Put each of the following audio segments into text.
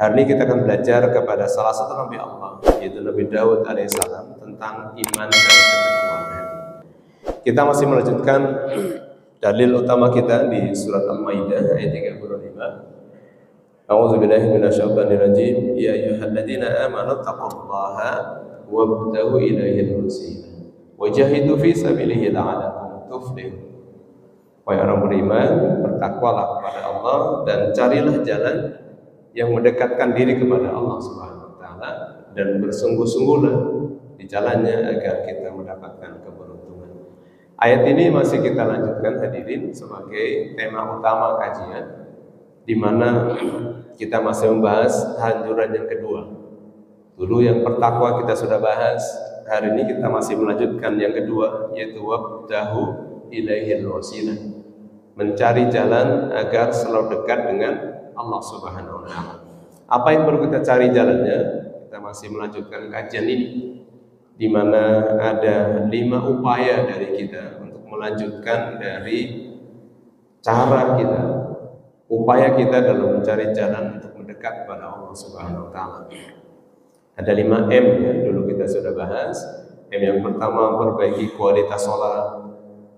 Hari ini kita akan belajar kepada salah satu Nabi Allah, yaitu Nabi Daud alaihissalam, tentang iman dan ketakwaan. Kita masih melanjutkan dalil utama kita di surat Al-Maidah ayat 35. A'udzubillahi minasyaitonirrajim. Ya ayyuhalladzina amanu taqullaha wabtaghu ilaihil wasilah wajahidu fi sabilihi la'allakum tuflihun. Wahai orang beriman, bertakwalah kepada Allah dan carilah jalan yang mendekatkan diri kepada Allah Subhanahu wa taala, dan bersungguh-sungguhlah di jalannya agar kita mendapatkan keberuntungan. Ayat ini masih kita lanjutkan hadirin sebagai tema utama kajian, di mana kita masih membahas anjuran yang kedua. Dulu yang bertakwa kita sudah bahas, hari ini kita masih melanjutkan yang kedua, yaitu wabtahu ilaihil wasilah, mencari jalan agar selalu dekat dengan Allah Subhanahu wa taala. Apa yang perlu kita cari jalannya? Kita masih melanjutkan kajian ini, di mana ada 5 upaya dari kita untuk melanjutkan dari cara kita, upaya kita dalam mencari jalan untuk mendekat kepada Allah Subhanahu wa taala. Ada 5 M ya, dulu kita sudah bahas. M yang pertama, perbaiki kualitas sholat.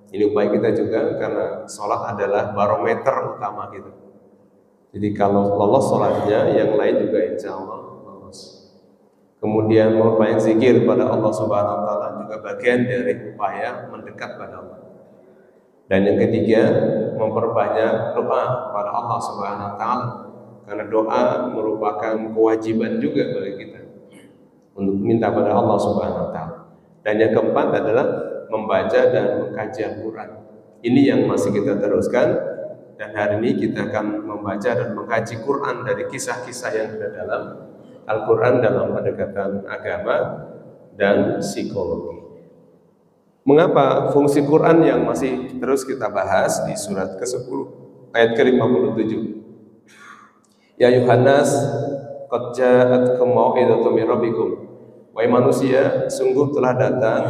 Ini upaya kita juga, karena sholat adalah barometer utama kita. Jadi kalau lolos sholatnya, yang lain juga insya Allah lolos. Kemudian memperbanyak zikir pada Allah Subhanahu wa taala juga bagian dari upaya mendekat pada Allah. Dan yang ketiga, memperbanyak doa pada Allah Subhanahu wa taala, karena doa merupakan kewajiban juga bagi kita untuk minta pada Allah Subhanahu wa taala. Dan yang keempat adalah membaca dan mengkaji Al-Quran. Ini yang masih kita teruskan, dan hari ini kita akan membaca dan mengkaji Quran dari kisah-kisah yang ada dalam Al-Quran dalam pendekatan agama dan psikologi. Mengapa fungsi Quran yang masih terus kita bahas di surat ke-10 ayat ke-57. Ya Yuhannas qad ja'atkum mau'izatun min rabbikum. Wahai manusia, sungguh telah datang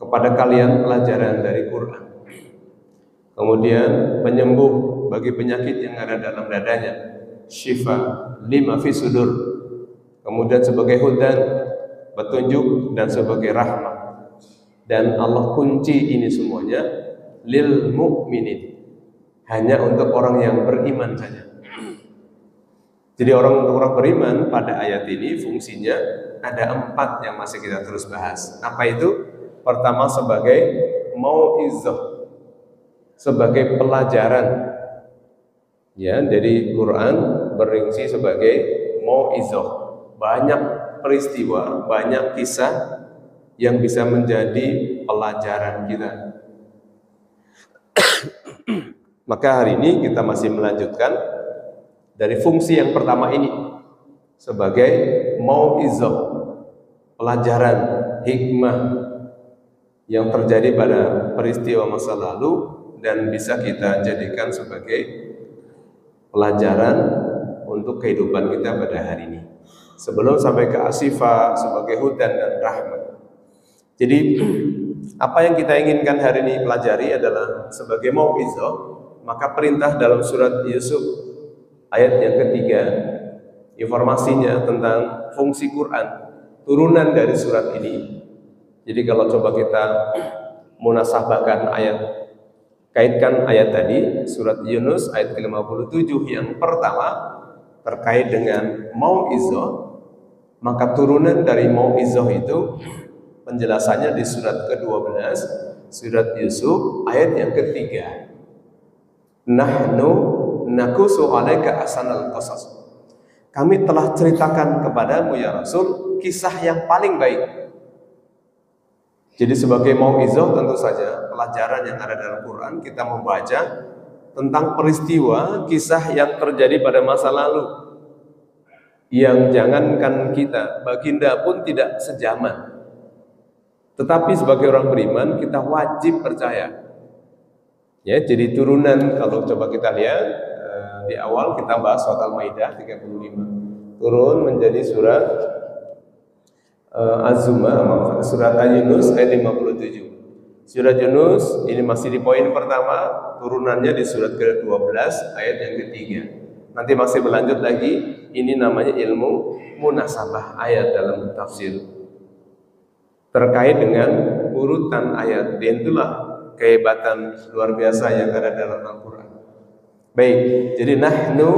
kepada kalian pelajaran dari Quran. Kemudian penyembuh bagi penyakit yang ada dalam dadanya, syifa lima fi sudur. Kemudian sebagai hudan, petunjuk, dan sebagai rahmat. Dan Allah kunci ini semuanya lil mu'minin, hanya untuk orang yang beriman saja. Jadi untuk orang beriman pada ayat ini fungsinya ada 4 yang masih kita terus bahas. Apa itu? Pertama, sebagai mau'izah, sebagai pelajaran. Ya, jadi Quran berfungsi sebagai mau'izah. Banyak peristiwa, banyak kisah yang bisa menjadi pelajaran kita. Maka hari ini kita masih melanjutkan dari fungsi yang pertama ini, sebagai mau'izah, pelajaran, hikmah yang terjadi pada peristiwa masa lalu dan bisa kita jadikan sebagai pelajaran untuk kehidupan kita pada hari ini. Sebelum sampai ke asifah sebagai hudan dan rahmat. Jadi apa yang kita inginkan hari ini pelajari adalah sebagai mau'izah. Maka perintah dalam surat Yusuf ayat yang ketiga, informasinya tentang fungsi Quran, turunan dari surat ini. Jadi kalau coba kita munasabahkan ayat, kaitkan ayat tadi, surat Yunus ayat ke-57 yang pertama terkait dengan mau'izah, maka turunan dari mau'izah itu penjelasannya di surat ke-12, surat Yusuf ayat yang ketiga. Nahnu nakusu 'alaika ahsanal qasas. Kami telah ceritakan kepadamu ya Rasul kisah yang paling baik. Jadi sebagai mau'izah tentu saja pelajaran yang ada dalam Quran, kita membaca tentang peristiwa kisah yang terjadi pada masa lalu, yang jangankan kita, baginda pun tidak sejaman. Tetapi sebagai orang beriman kita wajib percaya. Ya, jadi turunan kalau coba kita lihat di awal kita bahas surat Al-Maidah 35, turun menjadi surat Az-Zumar, surat Al-Yunus ayat 57. Surat Yunus ini masih di poin pertama, turunannya di surat ke-12 ayat yang ketiga. Nanti masih berlanjut lagi. Ini namanya ilmu munasabah ayat dalam tafsir. Terkait dengan urutan ayat. Dan itulah kehebatan luar biasa yang ada dalam Al-Quran. Baik, jadi nahnu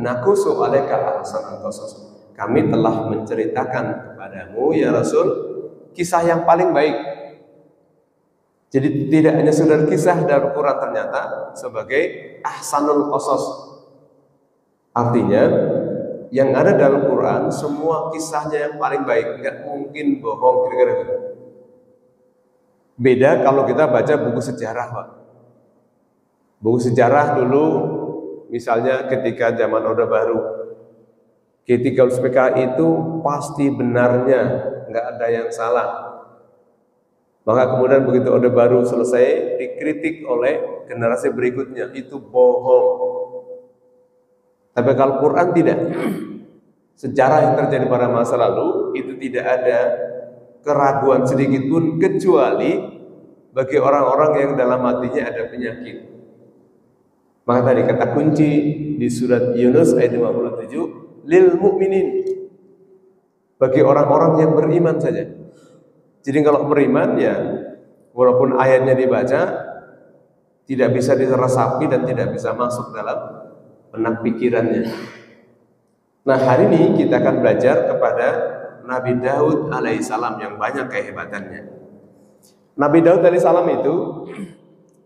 nakusu alaika ahsanal qasas. Kami telah menceritakan kepadamu ya Rasul kisah yang paling baik. Jadi tidak hanya sekedar kisah dalam Al-Quran, ternyata sebagai ahsanul qasas. Artinya yang ada dalam Quran semua kisahnya yang paling baik, nggak mungkin bohong, kira-kira gitu. Beda kalau kita baca buku sejarah, Pak. Buku sejarah dulu, misalnya ketika zaman Orde Baru, ketika PKI itu pasti benarnya, nggak ada yang salah. Maka kemudian begitu Orde Baru selesai, dikritik oleh generasi berikutnya, itu bohong. Tapi kalau Quran tidak. Sejarah yang terjadi pada masa lalu itu tidak ada keraguan sedikit pun, kecuali bagi orang-orang yang dalam hatinya ada penyakit. Maka tadi kata kunci di surat Yunus ayat 57, lil mu'minin, bagi orang-orang yang beriman saja. Jadi kalau beriman ya walaupun ayatnya dibaca tidak bisa diresapi dan tidak bisa masuk dalam benak pikirannya. Nah, hari ini kita akan belajar kepada Nabi Daud alaihissalam yang banyak kehebatannya. Nabi Daud alaihissalam itu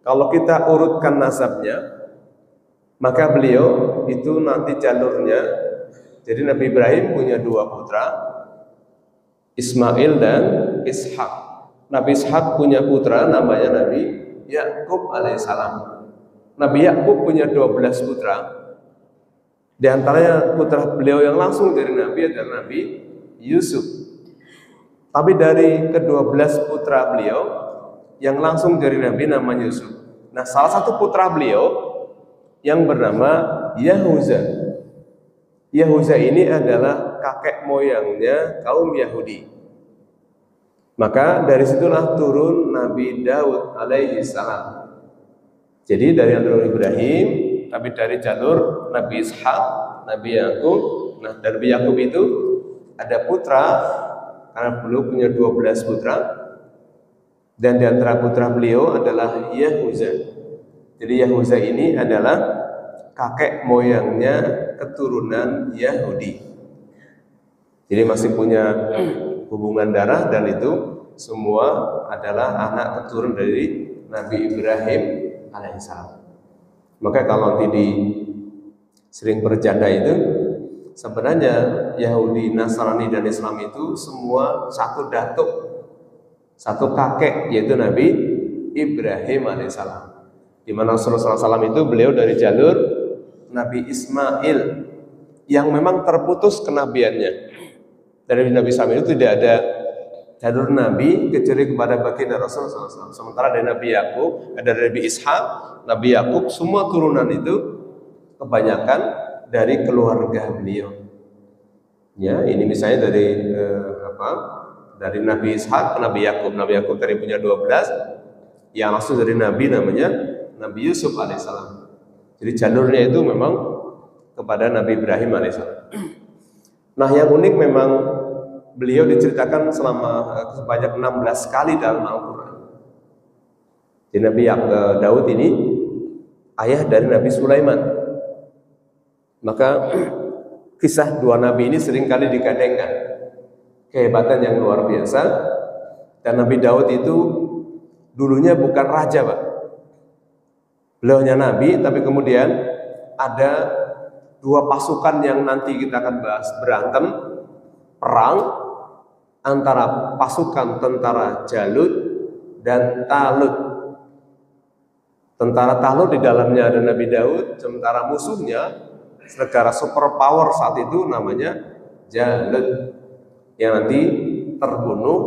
kalau kita urutkan nasabnya, maka beliau itu nanti jalurnya. Jadi Nabi Ibrahim punya dua putra, Ismail dan Ishak. Nabi Ishak punya putra namanya Nabi Yakub alaihissalam. Nabi Yakub punya 12 putra. Di antaranya putra beliau yang langsung dari Nabi adalah Nabi Yusuf. Tapi dari ke-12 putra beliau yang langsung dari Nabi namanya Yusuf. Nah, salah satu putra beliau yang bernama Yahuza. Yahuza ini adalah kakek moyangnya kaum Yahudi. Maka dari situlah turun Nabi Daud alaihi salam. Jadi dari Nabi Ibrahim, tapi dari jalur Nabi Ishak, Nabi Yakub. Nah, dari Nabi Yakub itu ada putra, karena beliau punya 12 putra, dan di antara putra beliau adalah Yahuza. Jadi Yahuza ini adalah kakek moyangnya keturunan Yahudi. Jadi masih punya hubungan darah, dan itu semua adalah anak keturunan dari Nabi Ibrahim alaihissalam. Maka kalau nanti sering bercanda itu, sebenarnya Yahudi, Nasrani dan Islam itu semua satu datuk, satu kakek, yaitu Nabi Ibrahim alaihissalam. Di mana Rasulullah SAW itu beliau dari jalur Nabi Ismail yang memang terputus kenabiannya. Dari Nabi Ismail itu tidak ada jalur Nabi kecuali kepada baginda Rasulullah SAW. Sementara dari Nabi Yakub, ada Nabi Ishak, Nabi Yakub, semua turunan itu kebanyakan dari keluarga beliau. Ya, ini misalnya dari dari Nabi Ishak ke Nabi Yakub. Nabi Yakub tadi punya 12, yang langsung dari Nabi namanya Nabi Yusuf alaihissalam. Jadi jalurnya itu memang kepada Nabi Ibrahim alaihissalam. Nah, yang unik memang beliau diceritakan selama sebanyak 16 kali dalam Al-Quran. Jadi Nabi Daud ini ayah dari Nabi Sulaiman. Maka kisah dua nabi ini seringkali digandengkan. Kehebatan yang luar biasa. Dan Nabi Daud itu dulunya bukan raja, Pak. Beliau hanya nabi, tapi kemudian ada dua pasukan yang nanti kita akan bahas berantem, perang antara pasukan tentara Jalut dan Talut. Tentara Talut di dalamnya ada Nabi Daud, sementara musuhnya negara superpower saat itu namanya Jalut, yang nanti terbunuh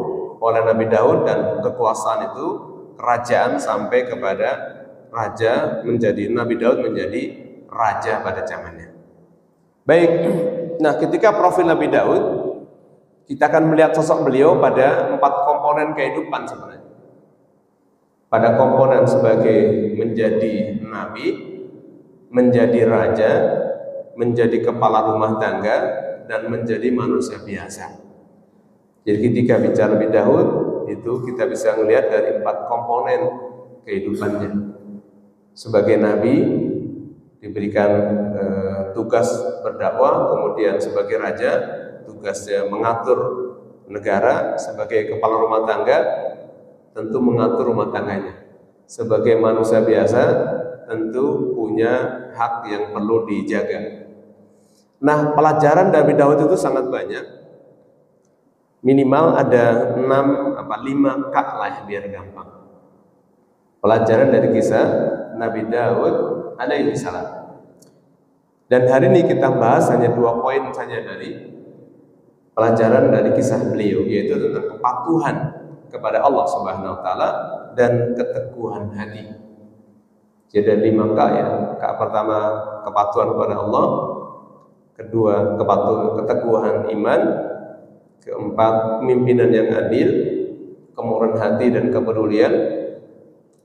oleh Nabi Daud, dan kekuasaan itu kerajaan sampai kepada raja, menjadi Nabi Daud menjadi raja pada zamannya. Baik, nah ketika profil Nabi Daud, kita akan melihat sosok beliau pada 4 komponen kehidupan sebenarnya. Pada komponen sebagai menjadi nabi, menjadi raja, menjadi kepala rumah tangga, dan menjadi manusia biasa. Jadi ketika bicara Nabi Daud itu kita bisa melihat dari 4 komponen kehidupannya. Sebagai nabi diberikan tugas berdakwah, kemudian sebagai raja tugasnya mengatur negara, sebagai kepala rumah tangga tentu mengatur rumah tangganya. Sebagai manusia biasa tentu punya hak yang perlu dijaga. Nah, pelajaran dari Daud itu sangat banyak. Minimal ada 5 kak lah biar gampang. Pelajaran dari kisah Nabi Daud alaihi salam. Dan hari ini kita bahas hanya 2 poin saja dari pelajaran dari kisah beliau, yaitu tentang kepatuhan kepada Allah Subhanahu wa taala dan keteguhan hati. Jadi 5 kak ya. Kak pertama kepatuhan kepada Allah, kedua keteguhan iman, keempat pemimpinan yang adil, kemurahan hati dan kepedulian,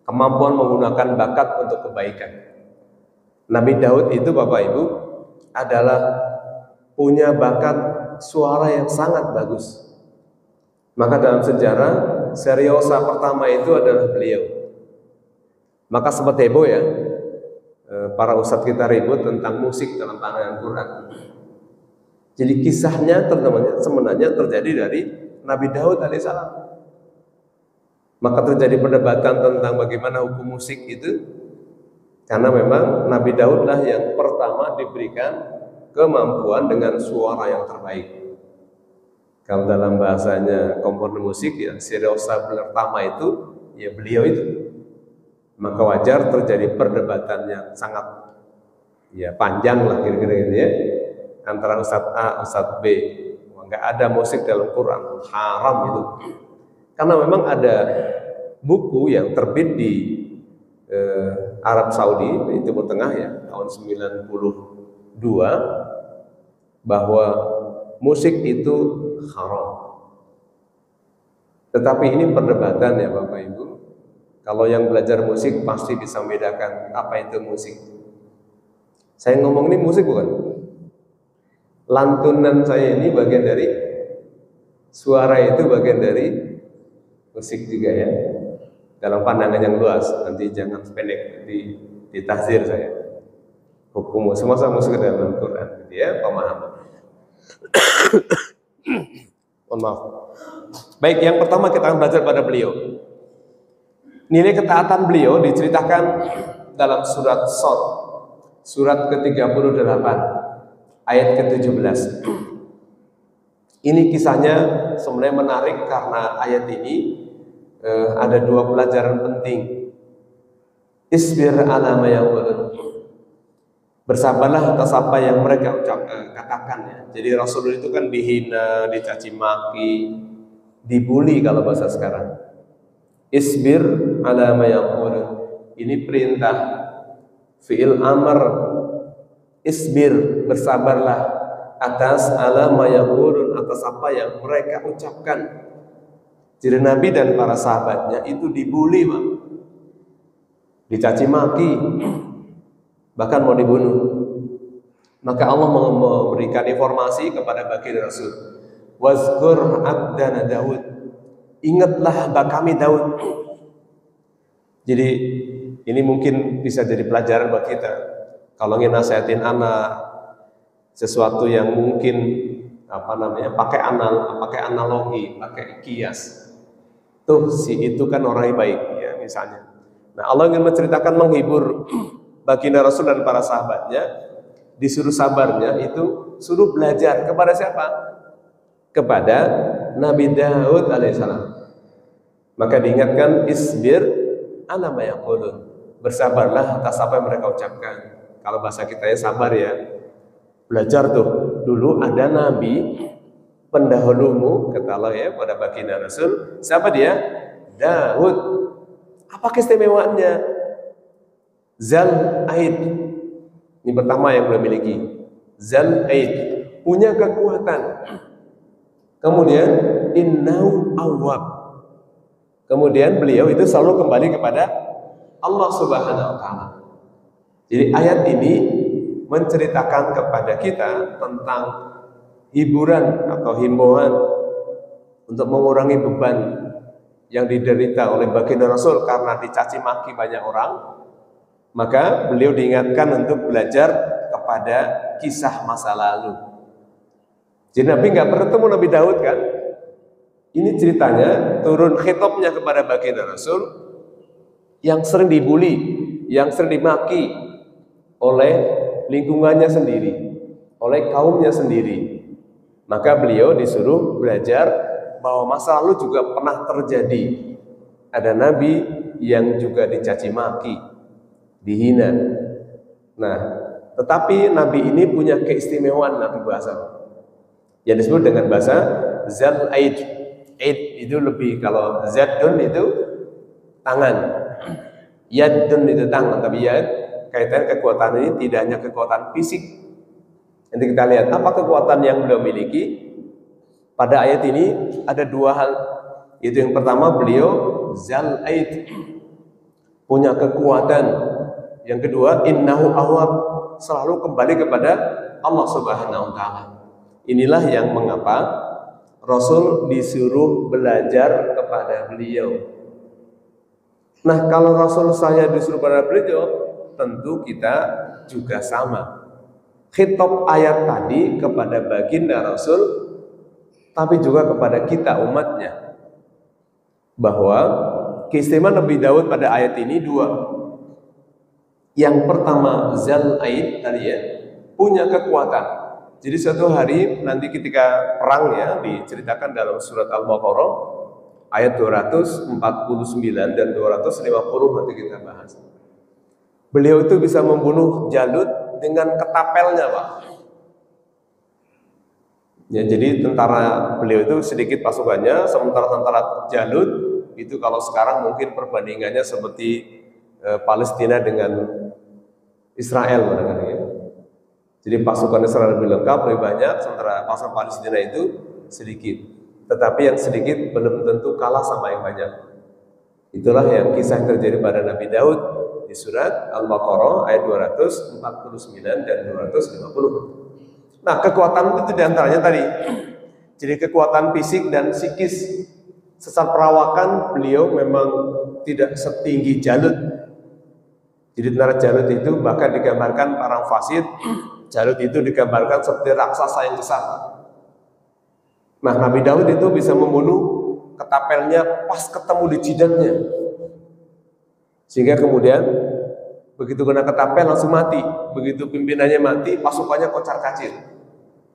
kemampuan menggunakan bakat untuk kebaikan. Nabi Daud itu Bapak Ibu adalah punya bakat suara yang sangat bagus. Maka dalam sejarah seriosa pertama itu adalah beliau. Maka sempat heboh ya, para ustadz kita ribut tentang musik dalam pandangan Quran. Jadi kisahnya sebenarnya terjadi dari Nabi Daud alaihissalam. Maka terjadi perdebatan tentang bagaimana hukum musik itu, karena memang Nabi Daud lah yang pertama diberikan kemampuan dengan suara yang terbaik. Kalau dalam bahasanya komponen musik ya, seriosa pertama itu ya beliau itu. Maka wajar terjadi perdebatan yang sangat ya panjang lah kira-kira gitu ya, antara Ustadz A, Ustadz B. Enggak ada musik dalam Quran, haram itu. Karena memang ada buku yang terbit di Arab Saudi, di Timur Tengah ya, tahun 92, bahwa musik itu haram. Tetapi ini perdebatan ya Bapak Ibu. Kalau yang belajar musik pasti bisa membedakan apa itu musik. Saya ngomong ini musik bukan? Lantunan saya ini bagian dari suara, itu bagian dari musik juga ya. Dalam pandangan yang luas, nanti jangan pendek di tafsir saya. Hukum semasa musik dalam Al-Quran, ya pemahaman. Mohon maaf. Baik, yang pertama kita akan belajar pada beliau. Nilai ketaatan beliau diceritakan dalam surat Shad, surat ke-38, ayat ke-17. Ini kisahnya sebenarnya menarik karena ayat ini ada 2 pelajaran penting. Isbir ala ma yaqulun. Bersabarlah atas apa yang mereka katakan ya. Jadi Rasulullah itu kan dihina, dicaci maki, dibully kalau bahasa sekarang. Isbir ala ma yaqulun. Ini perintah, fi'il amr. Isbir, bersabarlah atas ala ma yaqulun, atas apa yang mereka ucapkan. Jadi Nabi dan para sahabatnya itu dibully, Pak. Dicaci maki, bahkan mau dibunuh. Maka Allah memberikan informasi kepada baginda Rasul. Wazkur abdana Daud. Ingatlah hamba kami Daud. Jadi ini mungkin bisa jadi pelajaran buat kita. Kalau ingin nasihatin anak sesuatu yang mungkin pakai analogi, pakai kias. Tuh si itu kan orang yang baik ya misalnya. Nah, Allah ingin menceritakan, menghibur baginda Rasul dan para sahabatnya, disuruh sabarnya itu suruh belajar kepada siapa? Kepada Nabi Daud alaihissalam. Maka diingatkan, isbir ala ma yaqulun. Bersabarlah atas apa yang mereka ucapkan. Kalau bahasa kita ya sabar ya. Belajar tuh. Dulu ada nabi pendahulumu, kata Allah ya pada baginda Rasul. Siapa dia? Daud. Apa keistimewaannya? Zal Aid. Ini pertama yang beliau miliki. Zal Aid, punya kekuatan. Kemudian innau awwab. Kemudian beliau itu selalu kembali kepada Allah Subhanahu wa taala. Jadi ayat ini menceritakan kepada kita tentang hiburan atau himbauan untuk mengurangi beban yang diderita oleh baginda Rasul karena dicaci maki banyak orang, maka beliau diingatkan untuk belajar kepada kisah masa lalu. Jadi Nabi nggak bertemu Nabi Daud kan? Ini ceritanya turun khitabnya kepada baginda Rasul yang sering dibully, yang sering dimaki oleh lingkungannya sendiri, oleh kaumnya sendiri. Maka beliau disuruh belajar bahwa masa lalu juga pernah terjadi. Ada nabi yang juga dicaci maki, dihina. Nah, tetapi nabi ini punya keistimewaan nabi bahasa yang disebut dengan bahasa Zal Aid. Aid itu lebih, kalau Zadun itu tangan, Yadun itu tangan, tapi yad kaitan kekuatan ini tidak hanya kekuatan fisik. Nanti kita lihat apa kekuatan yang beliau miliki. Pada ayat ini ada dua hal. Itu yang pertama, beliau Zal Aid, punya kekuatan. Yang kedua, innahu awwab, selalu kembali kepada Allah Subhanahu wa taala. Inilah yang mengapa Rasul disuruh belajar kepada beliau. Nah, kalau Rasul saya disuruh kepada beliau, tentu kita juga sama. Khitab ayat tadi kepada baginda Rasul, tapi juga kepada kita umatnya. Bahwa keistimewaan Nabi Daud pada ayat ini dua. Yang pertama, Zal Aid tadi ya, punya kekuatan. Jadi suatu hari nanti ketika perang ya, diceritakan dalam surat Al-Baqarah ayat 249 dan 250 nanti kita bahas. Beliau itu bisa membunuh Jalut dengan ketapelnya, Pak. Ya, jadi tentara beliau itu sedikit pasukannya, sementara tentara Jalut itu kalau sekarang mungkin perbandingannya seperti Palestina dengan Israel barangkali. Jadi pasukan Israel lebih lengkap, lebih banyak, sementara pasukan Palestina itu sedikit. Tetapi yang sedikit belum tentu kalah sama yang banyak. Itulah yang kisah yang terjadi pada Nabi Daud di surat Al-Baqarah ayat 249 dan 250. Nah, kekuatan itu diantaranya tadi. Jadi kekuatan fisik dan psikis. Secara perawakan beliau memang tidak setinggi Jalut. Jadi tentara Jalut itu bahkan digambarkan para fasid, Jalut itu digambarkan seperti raksasa yang besar. Nah, Nabi Daud itu bisa membunuh ketapelnya pas ketemu di jidatnya. Sehingga kemudian begitu kena ketapel langsung mati. Begitu pimpinannya mati, pasukannya kocar-kacir.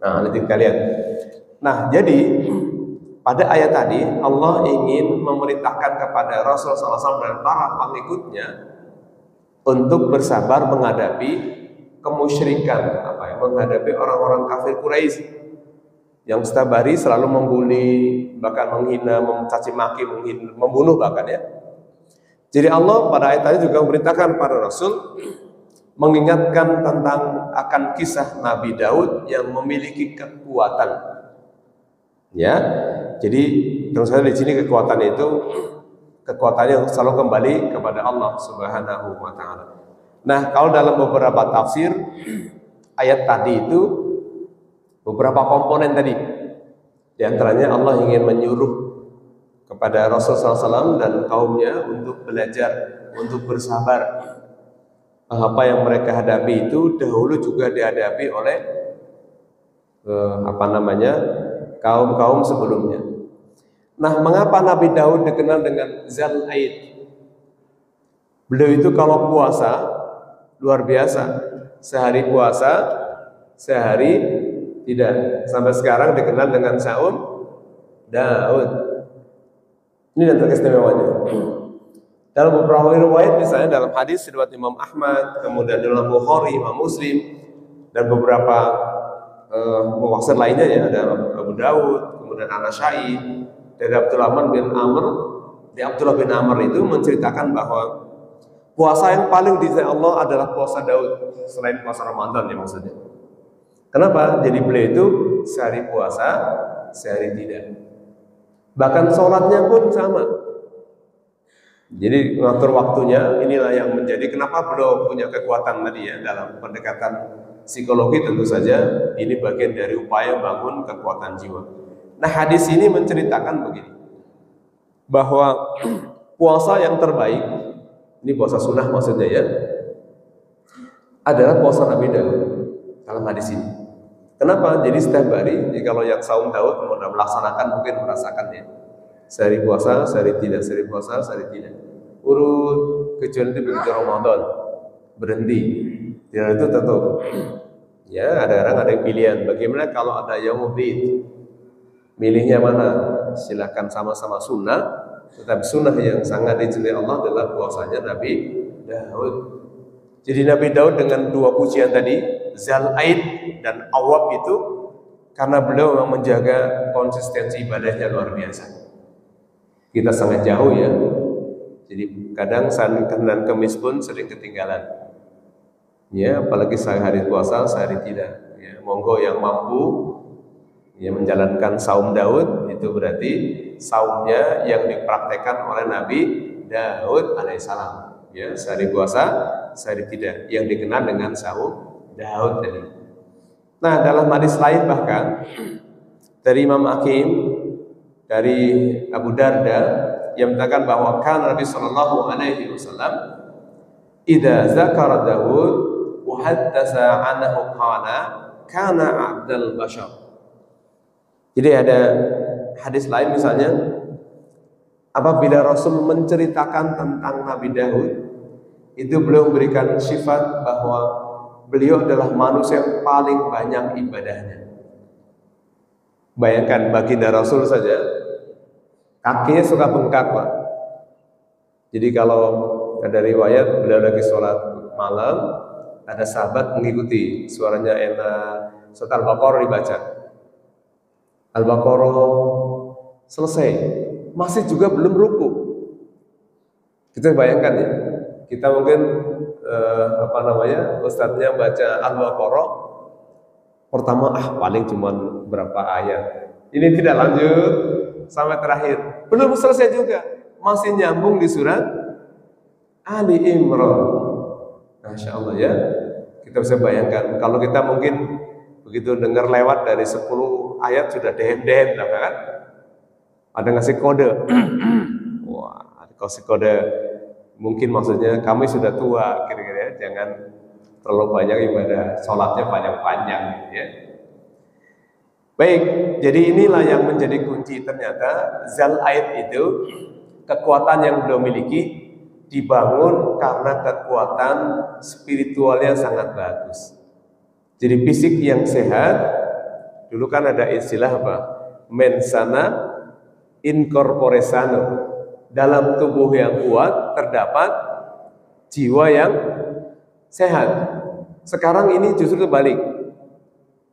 Nah, nanti kita lihat. Nah, jadi pada ayat tadi Allah ingin memerintahkan kepada Rasulullah SAW dan para pengikutnya untuk bersabar menghadapi kemusyrikan, menghadapi orang-orang kafir Quraisy yang setiap hari selalu membuli, bahkan menghina, mencaci maki, membunuh bahkan ya. Jadi Allah pada ayat tadi juga memerintahkan para Rasul mengingatkan tentang akan kisah Nabi Daud yang memiliki kekuatan. Ya, jadi terus saja di sini kekuatan itu kekuatannya selalu kembali kepada Allah Subhanahu wa taala. Nah, kalau dalam beberapa tafsir ayat tadi itu beberapa komponen tadi. Di antaranya Allah ingin menyuruh kepada Rasulullah SAW dan kaumnya untuk belajar, untuk bersabar. Apa yang mereka hadapi itu dahulu juga dihadapi oleh kaum-kaum sebelumnya. Nah, mengapa Nabi Daud dikenal dengan Zal Aid? Beliau itu kalau puasa luar biasa, sehari puasa, sehari tidak. Sampai sekarang dikenal dengan Saum Daud. Ini yang teristimewaannya. Dalam beberapa riwayat, misalnya dalam hadis riwayat Imam Ahmad, kemudian dalam Bukhari, Imam Muslim, dan beberapa muwaksir lainnya ya, ada Abu Daud, kemudian An-Nasa'i, dari Abdullah bin Amr. Di Abdullah bin Amr itu menceritakan bahwa puasa yang paling dicintai Allah adalah puasa Daud, selain puasa Ramadan ya maksudnya. Kenapa? Jadi beliau itu sehari puasa, sehari tidak. Bahkan sholatnya pun sama. Jadi mengatur waktunya, inilah yang menjadi kenapa beliau punya kekuatan tadi ya dalam pendekatan psikologi tentu saja ini bagian dari upaya bangun kekuatan jiwa. Nah, hadis ini menceritakan begini, bahwa puasa yang terbaik, ini puasa sunnah maksudnya ya, adalah puasa Nabi Daud dalam hadis ini. Kenapa? Jadi setiap hari, jadi kalau yang saum Daud mau melaksanakan mungkin merasakannya. Sehari puasa, sehari tidak, sehari puasa, sehari tidak. Urut, kecuali itu begitu Ramadan berhenti. Ya itu tentu. Ya ada orang ada yang pilihan. Bagaimana kalau ada yaumul bid? Milihnya mana? Silakan sama-sama sunnah. Tetapi sunnah yang sangat dicintai Allah adalah puasanya Nabi Daud. Jadi Nabi Daud dengan dua pujian tadi, Zal Aid dan Awab itu, karena beliau memang menjaga konsistensi ibadahnya luar biasa. Kita sangat jauh ya. Jadi kadang Senin dan Kamis pun sering ketinggalan. Ya, apalagi sehari puasa, sehari tidak. Ya, monggo yang mampu ya menjalankan saum Daud, itu berarti saumnya yang dipraktekkan oleh Nabi Daud alaihissalam. Ya, sehari puasa, sehari tidak, yang dikenal dengan saum Daud tadi. Nah, dalam hadis lain bahkan dari Imam Hakim, dari Abu Darda yang mengatakan bahwa kan Nabi Shallallahu Alaihi Wasallam idza zakara Daud wa haddatsa anhu kana abdal bashar. Jadi ada hadis lain misalnya, apabila Rasul menceritakan tentang Nabi Daud, itu beliau memberikan sifat bahwa beliau adalah manusia yang paling banyak ibadahnya. Bayangkan baginda Rasul saja kakinya suka bengkak Pak. Jadi kalau ada riwayat beliau lagi sholat malam, ada sahabat mengikuti, suaranya enak, surat Al-Baqarah dibaca. Al-Baqarah selesai, masih juga belum ruku. Kita bayangkan ya, kita mungkin ustadznya baca Al-Baqarah pertama paling cuma berapa ayat. Ini tidak lanjut sampai terakhir, belum selesai juga, masih nyambung di surat Ali Imran. Masya Allah ya, kita bisa bayangkan kalau kita mungkin begitu dengar lewat dari 10 ayat sudah dehem-dehem kan? Ada ngasih kode. Wah, kasih kode. Mungkin maksudnya kami sudah tua, kira-kira jangan terlalu banyak ibadah, sholatnya panjang-panjang gitu ya. Baik, jadi inilah yang menjadi kunci ternyata Zal Aid itu kekuatan yang beliau miliki dibangun karena kekuatan spiritualnya sangat bagus. Jadi fisik yang sehat, dulu kan ada istilah apa? Mensana in corpore sano. Dalam tubuh yang kuat terdapat jiwa yang sehat. Sekarang ini justru terbalik.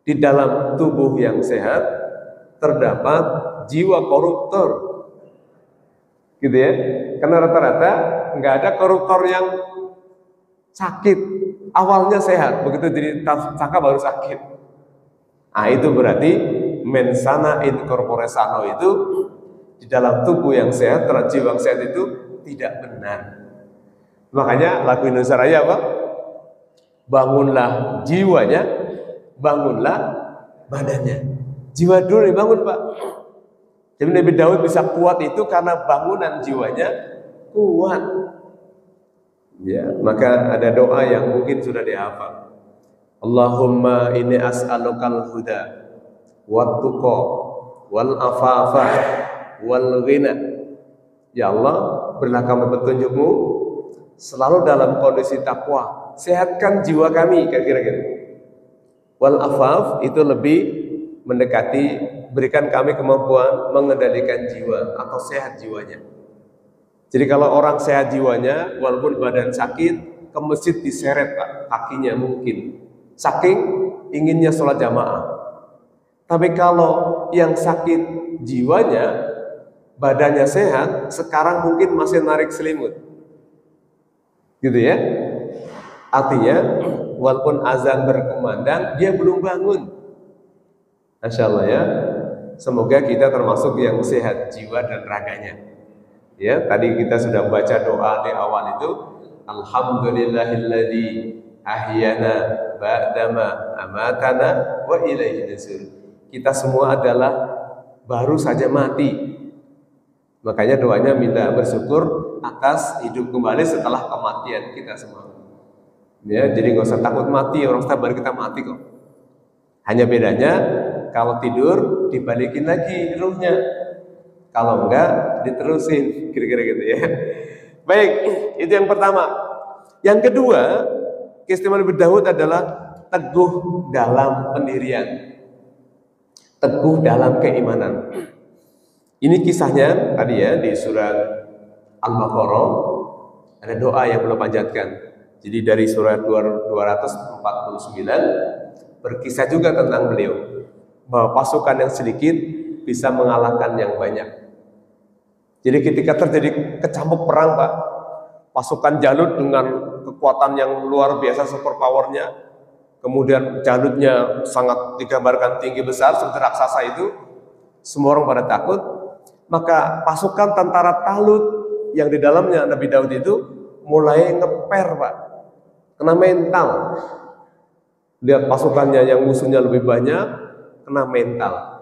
Di dalam tubuh yang sehat terdapat jiwa koruptor. Gitu ya. Karena rata-rata nggak ada koruptor yang sakit. Awalnya sehat, begitu jadi tersangka baru sakit. Nah itu berarti mensana in corpore sano itu di dalam tubuh yang sehat, terhadap jiwa yang sehat itu tidak benar. Makanya lagu Indonesia Raya apa? Bangunlah jiwanya, bangunlah badannya. Jiwa dulu dibangun Pak. Jadi Nabi Daud bisa kuat itu karena bangunan jiwanya kuat. Ya, maka ada doa yang mungkin sudah dihafal. Allahumma inni as'alukal huda wat tuqa wal afafa wal ghina. Ya Allah, berilah kami petunjukmu selalu dalam kondisi takwa. Sehatkan jiwa kami, kira-kira. Wal afaf itu lebih mendekati berikan kami kemampuan mengendalikan jiwa atau sehat jiwanya. Jadi kalau orang sehat jiwanya, walaupun badan sakit, ke masjid diseret Pak, kakinya mungkin. Saking inginnya sholat jamaah. Tapi kalau yang sakit jiwanya, badannya sehat, sekarang mungkin masih narik selimut. Gitu ya. Artinya, walaupun azan berkumandang, dia belum bangun. Masya Allah ya. Semoga kita termasuk yang sehat jiwa dan raganya. Ya, tadi kita sudah baca doa di awal itu, Alhamdulillahilladzi ahyana ba'dama amatana wa ilaihi nusur. Kita semua adalah baru saja mati. Makanya doanya minta bersyukur atas hidup kembali setelah kematian kita semua. Ya, jadi nggak usah takut mati, orang sabar kita mati kok. Hanya bedanya kalau tidur dibalikin lagi ruhnya, kalau enggak diterusin, kira-kira gitu ya. Baik, itu yang pertama. Yang kedua, keistimewaan Nabi Daud adalah teguh dalam pendirian, teguh dalam keimanan. Ini kisahnya tadi ya di surat Al-Baqarah, ada doa yang belum panjatkan. Jadi dari surat 249 berkisah juga tentang beliau, bahwa pasukan yang sedikit bisa mengalahkan yang banyak. Jadi ketika terjadi kecamuk perang, Pak, pasukan Jalut dengan kekuatan yang luar biasa, super powernya, kemudian Jalutnya sangat digambarkan tinggi besar seperti raksasa itu, semua orang pada takut. Maka pasukan tentara Talut yang di dalamnya Nabi Daud itu mulai ngeper, Pak, kena mental. Lihat pasukannya yang musuhnya lebih banyak, kena mental.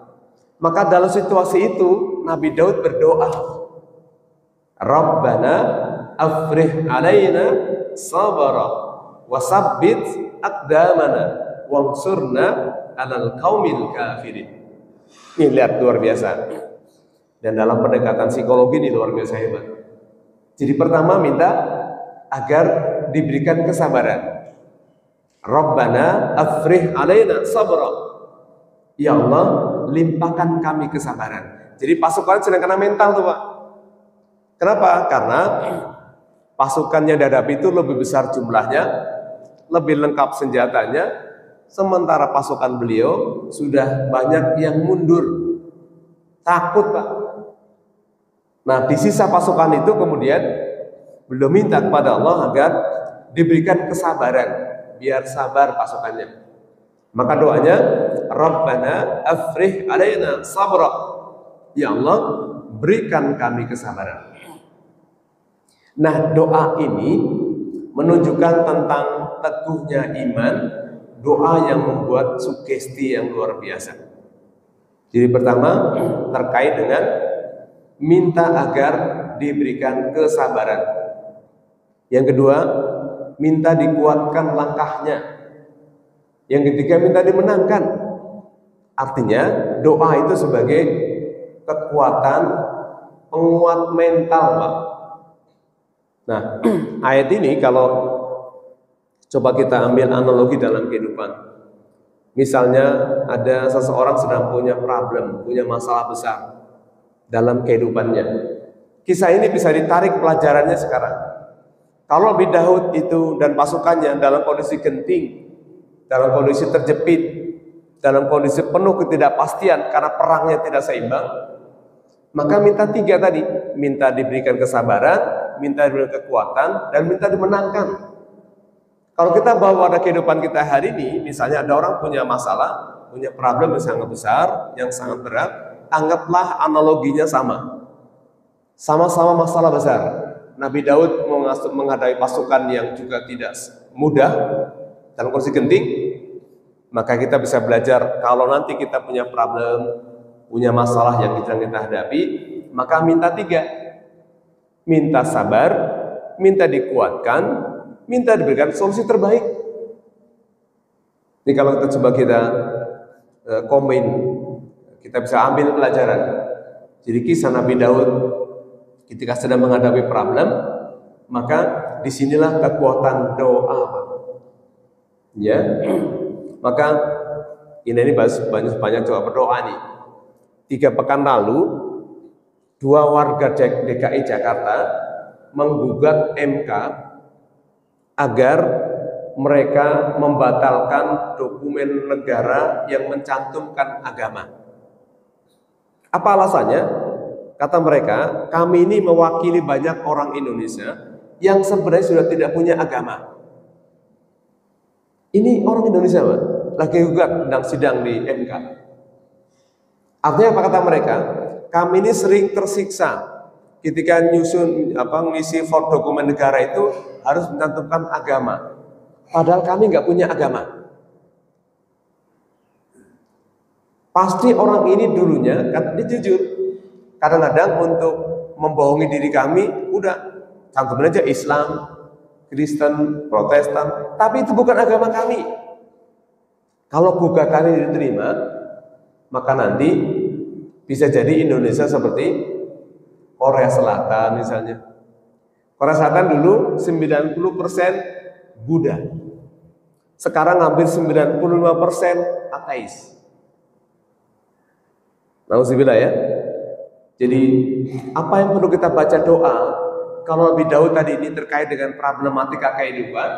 Maka dalam situasi itu Nabi Daud berdoa, Rabbana afrih alaina sabara wasabbit aqdamana wansurna alal qaumil kafirin. Ini lihat luar biasa. Dan dalam pendekatan psikologi ini luar biasa hebat. Jadi pertama minta agar diberikan kesabaran. Rabbana afrih alaina sabra. Ya Allah, limpahkan kami kesabaran. Jadi pasukan sedang kena mental tuh, Pak. Kenapa? Karena pasukannya dihadapi itu lebih besar jumlahnya, lebih lengkap senjatanya, sementara pasukan beliau sudah banyak yang mundur. Takut, Pak. Nah, di sisa pasukan itu kemudian belum minta kepada Allah agar diberikan kesabaran, biar sabar pasukannya. Maka doanya, Rabbana afrih alaina sabra. Ya Allah, berikan kami kesabaran. Nah, doa ini menunjukkan tentang teguhnya iman, doa yang membuat sugesti yang luar biasa. Jadi pertama terkait dengan minta agar diberikan kesabaran. Yang kedua, minta dikuatkan langkahnya. Yang ketiga, minta dimenangkan. Artinya doa itu sebagai kekuatan penguat mental, Pak. Nah, ayat ini kalau coba kita ambil analogi dalam kehidupan. Misalnya ada seseorang sedang punya problem, punya masalah besar dalam kehidupannya. Kisah ini bisa ditarik pelajarannya sekarang. Kalau Nabi Daud itu dan pasukannya dalam kondisi genting, dalam kondisi terjepit, dalam kondisi penuh ketidakpastian karena perangnya tidak seimbang, maka minta tiga tadi, minta diberikan kesabaran, minta diberikan kekuatan, dan minta dimenangkan. Kalau kita bawa pada kehidupan kita hari ini, misalnya ada orang punya masalah, punya problem yang sangat besar, yang sangat berat, anggaplah analoginya sama. Sama-sama masalah besar. Nabi Daud menghadapi pasukan yang juga tidak mudah, dalam kondisi genting, maka kita bisa belajar kalau nanti kita punya problem, punya masalah yang kita hadapi, maka minta tiga. Minta sabar, minta dikuatkan, minta diberikan solusi terbaik. Ini kalau kita coba komen, kita bisa ambil pelajaran. Jadi kisah Nabi Daud ketika sedang menghadapi problem, maka disinilah kekuatan doa. Ya, maka ini banyak coba berdoa nih. 3 pekan lalu, 2 warga DKI Jakarta menggugat MK agar mereka membatalkan dokumen negara yang mencantumkan agama. Apa alasannya? Kata mereka, kami ini mewakili banyak orang Indonesia yang sebenarnya sudah tidak punya agama. Ini orang Indonesia, Pak, lagi gugat sedang sidang di MK. Artinya apa kata mereka? Kami ini sering tersiksa ketika ngisi dokumen negara itu harus mencantumkan agama. padahal kami nggak punya agama. Pasti orang ini dulunya, dia jujur, kadang-kadang untuk membohongi diri kami, udah cantumin aja Islam, Kristen, Protestan, tapi itu bukan agama kami. Kalau gugatan ini diterima, maka nanti bisa jadi Indonesia seperti Korea Selatan misalnya. Korea Selatan dulu 90% Buddha. Sekarang hampir 95% ateis. Nauzubillah ya. Jadi apa yang perlu kita baca doa kalau Nabi Daud tadi ini terkait dengan problematika kehidupan,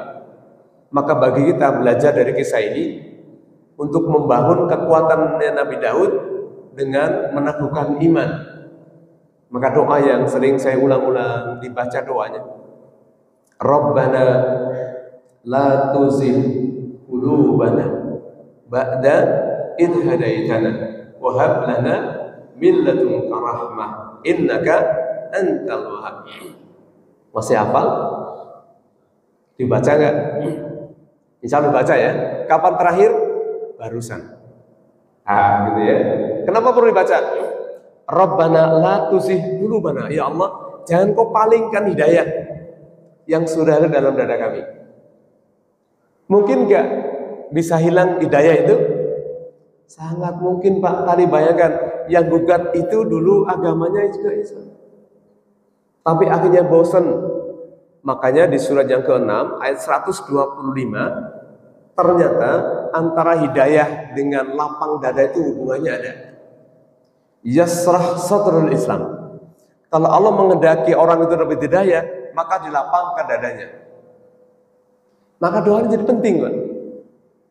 maka bagi kita belajar dari kisah ini untuk membangun kekuatan Nabi Daud dengan meneguhkan iman. Maka doa yang sering saya ulang-ulang dibaca doanya, Rabbana la tuzigh qulubana ba'da idh hadaitana wa hab lana min ladunka rahmah innaka antal wahhab. Masih hafal? Dibaca enggak? Insya Allah baca ya. Kapan terakhir? Barusan. Gitu ya. Kenapa perlu dibaca? Rabbana la tuzigh qulubana. Ya Allah, jangan kau palingkan hidayah yang sudah ada dalam dada kami. Mungkin enggak bisa hilang hidayah itu? Sangat mungkin Pak. Tadi bayangkan, yang gugat itu dulu agamanya juga Islam, tapi akhirnya bosan. Makanya di surat yang ke-6 ayat 125, ternyata antara hidayah dengan lapang dada itu hubungannya ada. Yasrah sadrul Islam. Kalau Allah mengendaki orang itu dapat hidayah, maka dilapangkan dadanya. Maka doa ini jadi penting, Pak.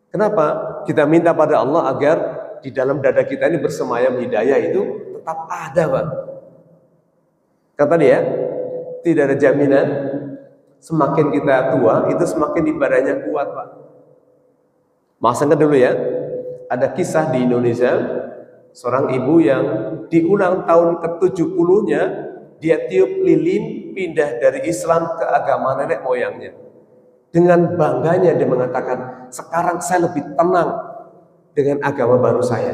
Kenapa? Kita minta pada Allah agar di dalam dada kita ini bersemayam hidayah itu tetap ada, Pak. Kata dia, tidak ada jaminan semakin kita tua itu semakin ibadahnya kuat, Pak. Masangkan dulu ya, ada kisah di Indonesia, seorang ibu yang di ulang tahun ke-70-nya dia tiup lilin pindah dari Islam ke agama nenek moyangnya. Dengan bangganya dia mengatakan, sekarang saya lebih tenang dengan agama baru saya.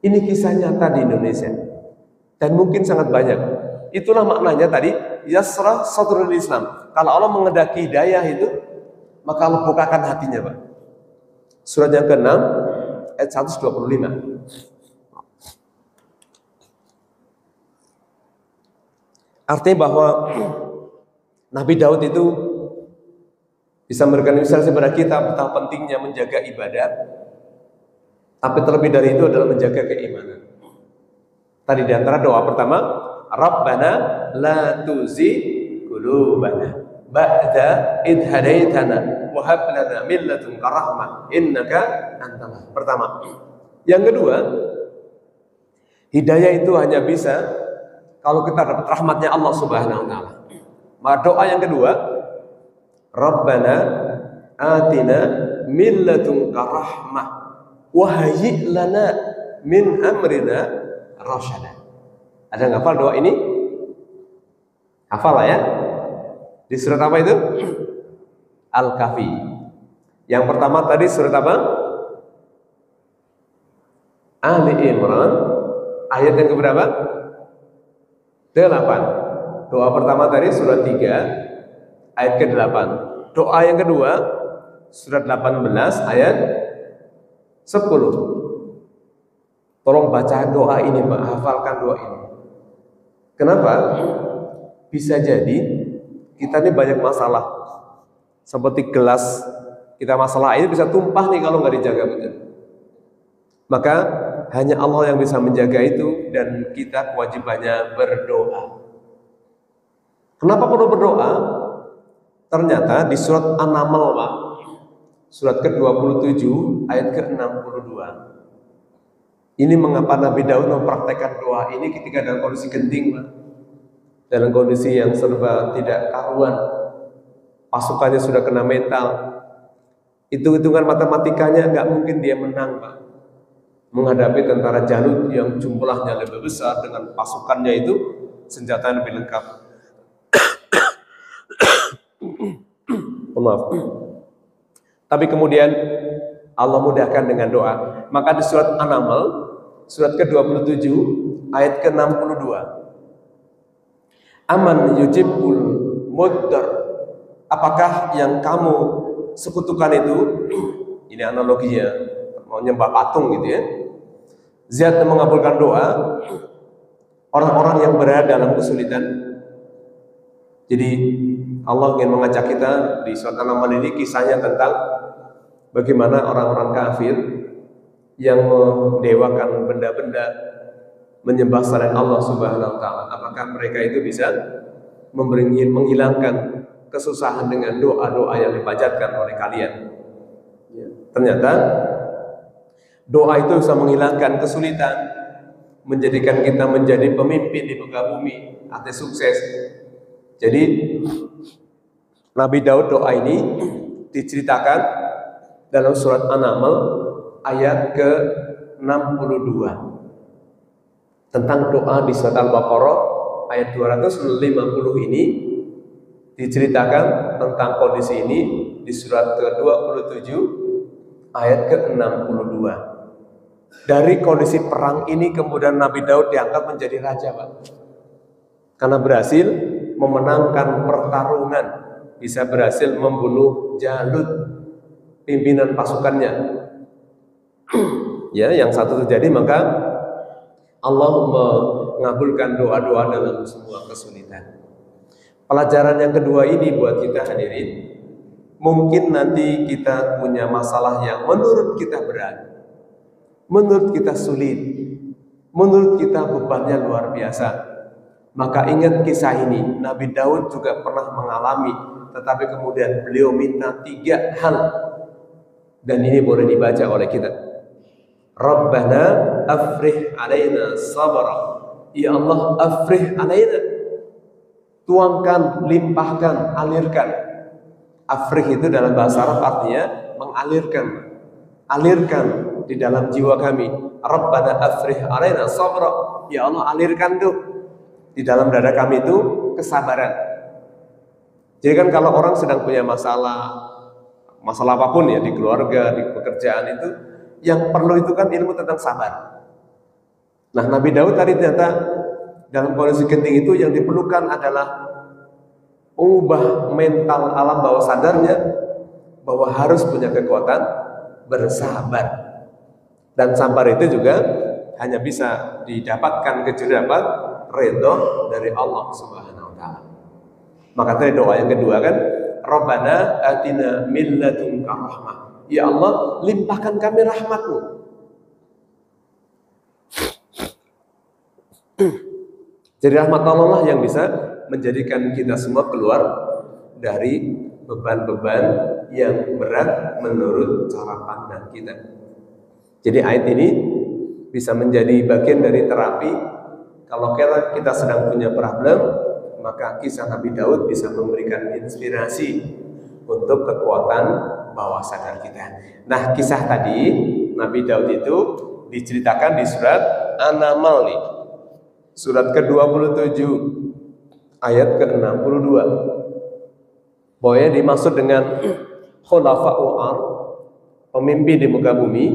Ini kisah nyata di Indonesia dan mungkin sangat banyak. Itulah maknanya tadi, yasrah sadrul Islam. Kalau Allah mengendaki hidayah itu, maka Allah bukakan hatinya, Pak. Surat yang ke-6 ayat 125. Artinya bahwa Nabi Daud itu bisa memberikan ilustrasi kepada kita betapa pentingnya menjaga ibadah, tapi terlebih dari itu adalah menjaga keimanan. Tadi di antara doa pertama, Rabbana la tuzigh qulubana ba'da idh hadaitana wa hab lana min ladunka rahmah innaka antal wahhab. Pertama. Yang kedua, hidayah itu hanya bisa kalau kita dapat rahmatnya Allah Subhanahu wa taala. Maka doa yang kedua, Rabbana atina min ladunka rahmah wa hayyi' lana min amrina rasyada. Ada yang hafal doa ini? Hafal lah ya. Di surat apa itu? Al-Kahfi. Yang pertama tadi surat apa? Ali Imran. Ayat yang keberapa? 8. Doa pertama tadi surat 3 ayat ke-8. Doa yang kedua surat 18 ayat 10. Tolong baca doa ini, Pak. Hafalkan doa ini. Kenapa? Bisa jadi kita ini banyak masalah. Seperti gelas kita masalah air bisa tumpah nih kalau nggak dijaga betul. Maka hanya Allah yang bisa menjaga itu dan kita kewajibannya berdoa. Kenapa perlu berdoa? Ternyata di surat An-Naml, Pak, surat ke-27 ayat ke-62. Ini mengapa Nabi Daud mempraktekkan doa ini ketika dalam kondisi genting, Pak. Dalam kondisi yang serba tidak karuan. Pasukannya sudah kena mental. Hitung-hitungan matematikanya nggak mungkin dia menang, Pak. Menghadapi tentara Jalut yang jumlahnya lebih besar dengan pasukannya itu senjata lebih lengkap. Maaf. Tapi kemudian Allah mudahkan dengan doa. Maka di surat An-Naml, surat ke-27, ayat ke-62. Aman yujibul muddar. Apakah yang kamu sekutukan itu, ini analoginya, mau nyembah patung gitu ya, zat yang mengabulkan doa orang-orang yang berada dalam kesulitan. Jadi Allah ingin mengajak kita di surat An-Naml ini kisahnya tentang bagaimana orang-orang kafir yang mendewakan benda-benda, menyembah selain Allah Subhanahu wa taala. Apakah mereka itu bisa menghilangkan kesusahan dengan doa-doa yang dipanjatkan oleh kalian? Ya. Ternyata doa itu bisa menghilangkan kesulitan, menjadikan kita menjadi pemimpin di muka bumi, arti sukses. Jadi Nabi Daud doa ini diceritakan dalam surat An-Naml ayat ke-62. Tentang doa di surat Al-Baqarah ayat 250 ini diceritakan tentang kondisi ini di surat ke-27 ayat ke-62. Dari kondisi perang ini kemudian Nabi Daud diangkat menjadi raja, Pak. Karena berhasil memenangkan pertarungan, bisa berhasil membunuh Jalut, pimpinan pasukannya. Ya, yang satu terjadi, maka Allah mengabulkan doa-doa dalam semua kesulitan. Pelajaran yang kedua ini buat kita hadirin, mungkin nanti kita punya masalah yang menurut kita berat, menurut kita sulit, menurut kita bebannya luar biasa. Maka ingat kisah ini, Nabi Daud juga pernah mengalami, tetapi kemudian beliau minta 3 hal, dan ini boleh dibaca oleh kita. Rabbana afrih alaina sabra. Ya Allah, afrih alaina, tuangkan, limpahkan, alirkan. Afrih itu dalam bahasa Arab artinya mengalirkan, alirkan di dalam jiwa kami. Rabbana afrih alaina sabra. Ya Allah, alirkan tuh di dalam dada kami itu kesabaran. Jadi kan kalau orang sedang punya masalah apapun ya, di keluarga, di pekerjaan itu, yang perlu itu kan ilmu tentang sabar. Nah, Nabi Daud tadi ternyata dalam kondisi genting itu yang diperlukan adalah mengubah mental alam bawah sadarnya bahwa harus punya kekuatan bersabar. Dan sabar itu juga hanya bisa didapatkan kecuali dapat ridho dari Allah Subhanahu wa taala. Maka tadi doa yang kedua kan, Rabbana atina min ladunka rahmah. Ya Allah, limpahkan kami rahmat-Mu. Jadi rahmat Allah lah yang bisa menjadikan kita semua keluar dari beban-beban yang berat menurut cara pandang kita. Jadi ayat ini bisa menjadi bagian dari terapi. Kalau kita sedang punya problem, maka kisah Nabi Daud bisa memberikan inspirasi untuk kekuatan bawah sadar kita. Nah, kisah tadi Nabi Daud itu diceritakan di surat An-Naml nih. Surat ke-27 ayat ke-62. Bahwa dimaksud dengan khulafa'ul ardh, pemimpin di muka bumi,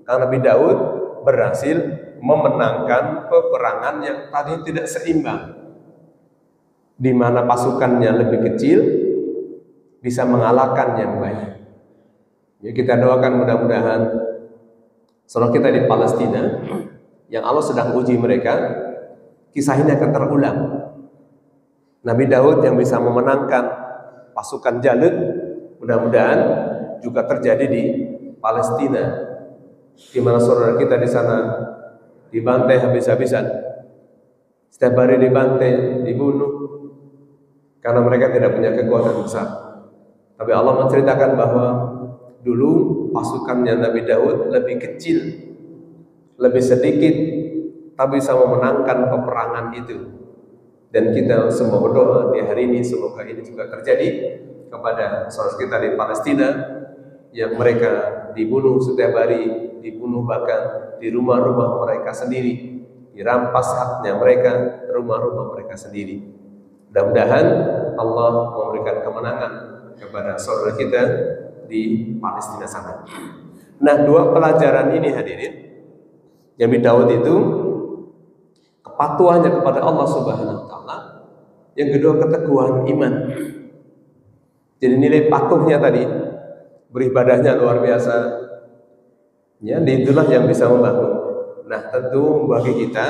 karena Nabi Daud berhasil memenangkan peperangan yang tadi tidak seimbang, di mana pasukannya lebih kecil bisa mengalahkan yang banyak. Ya, kita doakan mudah-mudahan saudara kita di Palestina yang Allah sedang uji mereka, kisah ini akan terulang. Nabi Daud yang bisa memenangkan pasukan Jalut, mudah-mudahan juga terjadi di Palestina, di mana saudara kita di sana dibantai habis-habisan, setiap hari dibantai, dibunuh, karena mereka tidak punya kekuatan besar. Tapi Allah menceritakan bahwa dulu pasukannya Nabi Daud lebih kecil, lebih sedikit, tapi bisa memenangkan peperangan itu. Dan kita semua berdoa di hari ini semoga ini juga terjadi kepada saudara kita di Palestina yang mereka dibunuh setiap hari, dibunuh bahkan di rumah-rumah mereka sendiri, dirampas haknya mereka, rumah-rumah mereka sendiri. Mudah-mudahan Allah memberikan kemenangan kepada saudara kita di Palestina sana. Nah, dua pelajaran ini hadirin, Nabi Daud itu kepatuhannya kepada Allah Subhanahu wa taala, yang kedua keteguhan iman. Jadi nilai patuhnya tadi, beribadahnya luar biasa. Ya, itulah yang bisa membangun. Nah, tentu bagi kita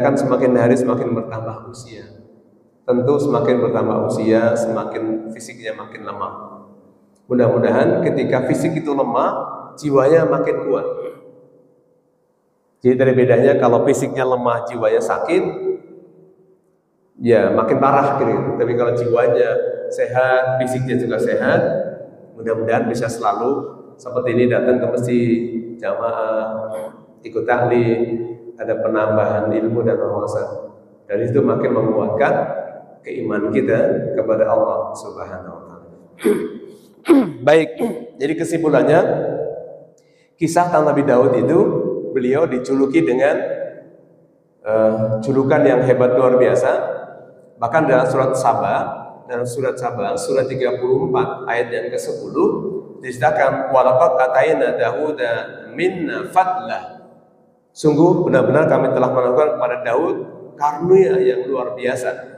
kan semakin hari semakin bertambah usia. Tentu semakin bertambah usia, semakin fisiknya makin lemah. Mudah-mudahan ketika fisik itu lemah, jiwanya makin kuat. Jadi dari bedanya kalau fisiknya lemah, jiwanya sakit, ya makin parah gitu. Tapi kalau jiwanya sehat, fisiknya juga sehat, mudah-mudahan bisa selalu seperti ini, datang ke masjid, jamaah, ikut taklim, ada penambahan ilmu dan wawasan. Dan itu makin menguatkan keimanan kita kepada Allah Subhanahu wa taala. Baik, jadi kesimpulannya, kisah tentang Nabi Daud itu, beliau dijuluki dengan julukan yang hebat luar biasa. Bahkan dalam surat Saba, surat 34 ayat yang ke-10 diceritakan, walaqad atayna Dauda minna fadlah. Sungguh benar-benar kami telah melakukan kepada Daud karunia yang luar biasa.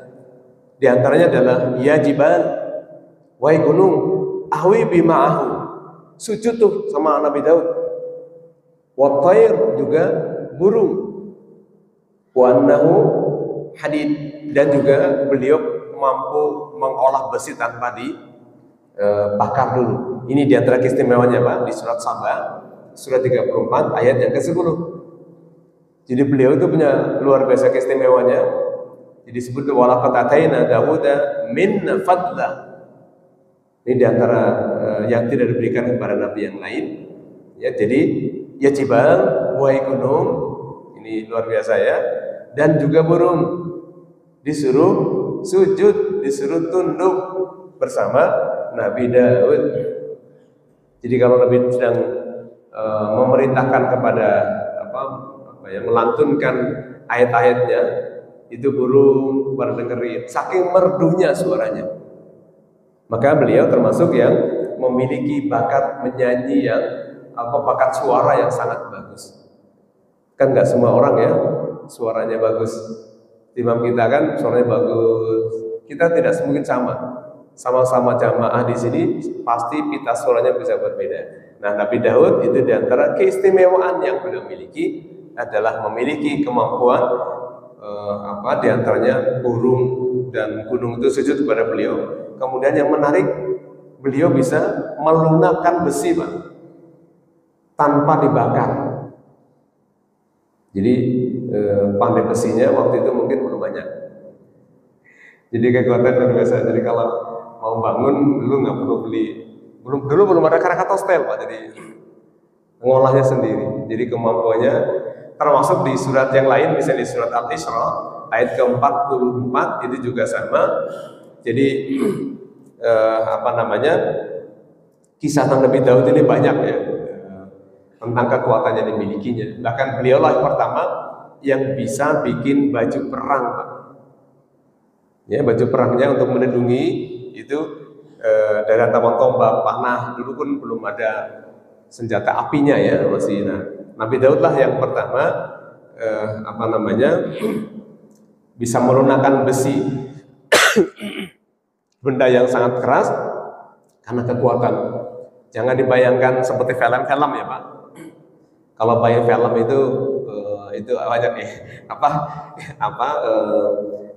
Di antaranya adalah ya jibal, wahai gunung, ahwi bima'ahu, sujud tuh sama Nabi Daud. Wa thair, juga burung. Wa annahu hadid, dan juga beliau mampu mengolah besi tanpa dibakar dulu. Ini di antara keistimewanya Pak, di surat Saba, surat 34 ayat yang ke-10. Jadi beliau itu punya luar biasa keistimewanya. Jadi disebut walaqad atayna Dauda minna fadlah. Ini diantara yang tidak diberikan kepada nabi yang lain. Ya, jadi ya jibal, wahai gunung, ini luar biasa ya. Dan juga burung disuruh sujud, disuruh tunduk bersama Nabi Daud. Jadi kalau Nabi sedang memerintahkan kepada melantunkan ayat-ayatnya, itu burung pada dengerin, saking merdunya suaranya. Maka beliau termasuk yang memiliki bakat menyanyi yang bakat suara yang sangat bagus. Kan nggak semua orang ya suaranya bagus. Imam kita kan suaranya bagus. Kita tidak mungkin sama-sama jamaah di sini pasti pita suaranya bisa berbeda. Nah, Nabi Daud itu diantara keistimewaan yang beliau miliki adalah memiliki kemampuan diantaranya burung dan gunung itu sujud kepada beliau. Kemudian yang menarik, beliau bisa melunakkan besi Pak, tanpa dibakar. Jadi pandai besinya waktu itu mungkin belum banyak. Jadi kekuatan luar biasa. Jadi kalau mau bangun dulu nggak perlu beli, belum ada Krakatau style Pak. Jadi ngolahnya sendiri. Jadi kemampuannya termasuk di surat yang lain, misalnya di surat Al-Isra ayat ke-44 itu juga sama. Jadi kisah tentang Nabi Daud ini banyak ya, tentang kekuatan yang dimilikinya. Bahkan beliaulah yang pertama yang bisa bikin baju perang Pak. Ya, baju perangnya untuk melindungi itu dari ancaman tombak, panah. Dulu pun belum ada senjata apinya ya, masih. Nah, Nabi Daud lah yang pertama bisa melunakkan besi, benda yang sangat keras karena kekuatan. Jangan dibayangkan seperti film-film ya Pak. Kalau bayang film itu banyak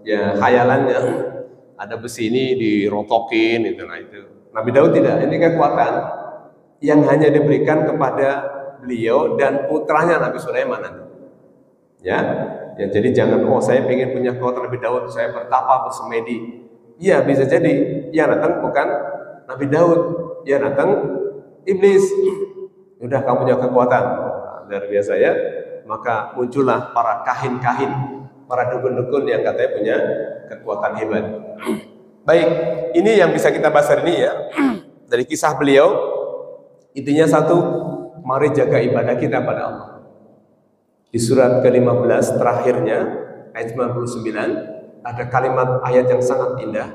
ya khayalannya, ada besi ini dirotokin itu. Nah itu Nabi Daud tidak. Ini kekuatan yang hanya diberikan kepada beliau dan putranya Nabi Sulaiman nanti. Ya, jadi jangan saya ingin punya kekuatan Nabi Daud, saya bertapa bersemedi. Iya bisa jadi. Yang datang bukan Nabi Daud, yang datang iblis. Udah kamu punya kekuatan luar biasa ya. Maka muncullah para kahin-kahin, para dukun-dukun yang katanya punya kekuatan hebat. Baik, ini yang bisa kita bahas hari ini ya. Dari kisah beliau, intinya satu, mari jaga ibadah kita pada Allah. Di surat ke-15 terakhirnya ayat 99 ada kalimat ayat yang sangat indah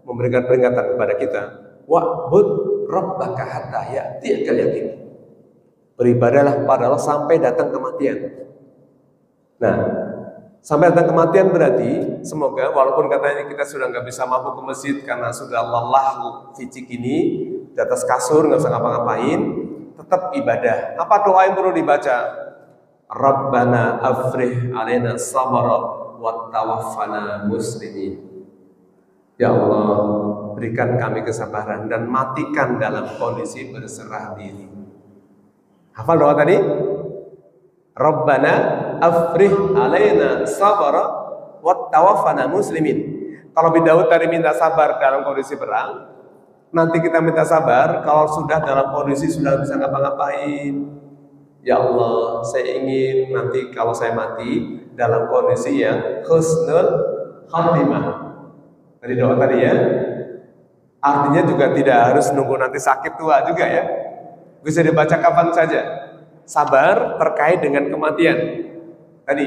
memberikan peringatan kepada kita. Wa'bud rabbaka hatta ya'tiyakal yaqin. Beribadahlah pada Allah sampai datang kematian. Nah, sampai datang kematian berarti semoga walaupun katanya kita sudah nggak bisa mampu ke masjid karena sudah lelah fisik ini di atas kasur nggak usah ngapa-ngapain, tetap ibadah. Apa doa yang perlu dibaca? Rabbana afrih alaina sabra wa tawaffana muslimin. Ya Allah, berikan kami kesabaran dan matikan dalam kondisi berserah diri. Hafal doa tadi? Rabbana afrih alaina sabara wa tawaffana muslimin. Kalau Nabi Daud tadi minta sabar dalam kondisi perang, nanti kita minta sabar kalau sudah dalam kondisi sudah bisa ngapa-ngapain. Ya Allah, saya ingin nanti kalau saya mati dalam kondisi yang husnul khatimah. Tadi doa tadi ya. Artinya juga tidak harus nunggu nanti sakit tua juga ya. Bisa dibaca kapan saja. Sabar terkait dengan kematian. Tadi,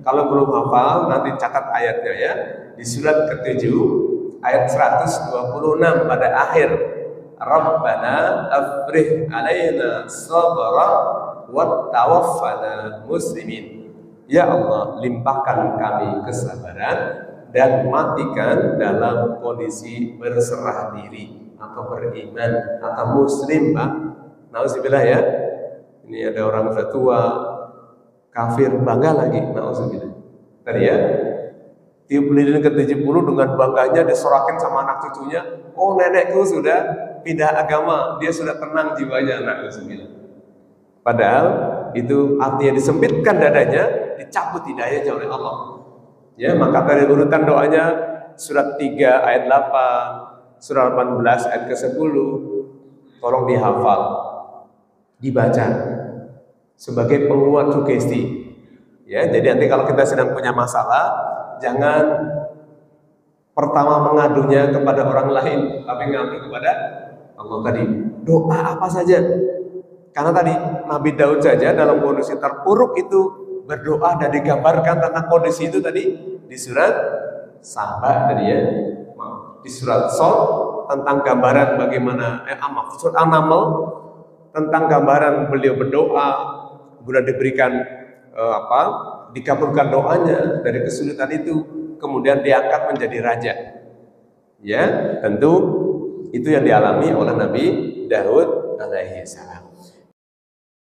kalau belum hafal, nanti catat ayatnya ya. Di surat ke-7, ayat 126 pada akhir. Rabbana afrih alaina sabra wa tawaffana muslimin. Ya Allah, limpahkan kami kesabaran dan matikan dalam kondisi berserah diri atau beriman atau muslim, Pak. Nauzubillah ya. Ini ada orang sudah tua, kafir, bangga lagi. Nauzubillah. Tadi ya, tiup lilin ke-70 dengan bangganya disorakin sama anak cucunya. Oh, nenekku sudah pindah agama, dia sudah tenang jiwanya. Nauzubillah. Padahal itu artinya disempitkan dadanya, dicabut hidayahnya oleh Allah. Ya, maka dari urutan doanya surat 3 ayat 8, surat 18 ayat ke-10, tolong dihafal, dibaca sebagai penguat sugesti. Ya, jadi nanti kalau kita sedang punya masalah, jangan pertama mengadunya kepada orang lain, tapi ngadu kepada Allah tadi. Doa apa saja. Karena tadi Nabi Daud saja dalam kondisi terpuruk itu berdoa dan digambarkan tentang kondisi itu tadi di surat Saba tadi ya. Di surat Shad tentang gambaran bagaimana surat An-Naml tentang gambaran beliau berdoa, kemudian diberikan dikabulkan doanya dari kesulitan itu, kemudian diangkat menjadi raja. Ya, tentu itu yang dialami oleh Nabi Daud alaihi salam.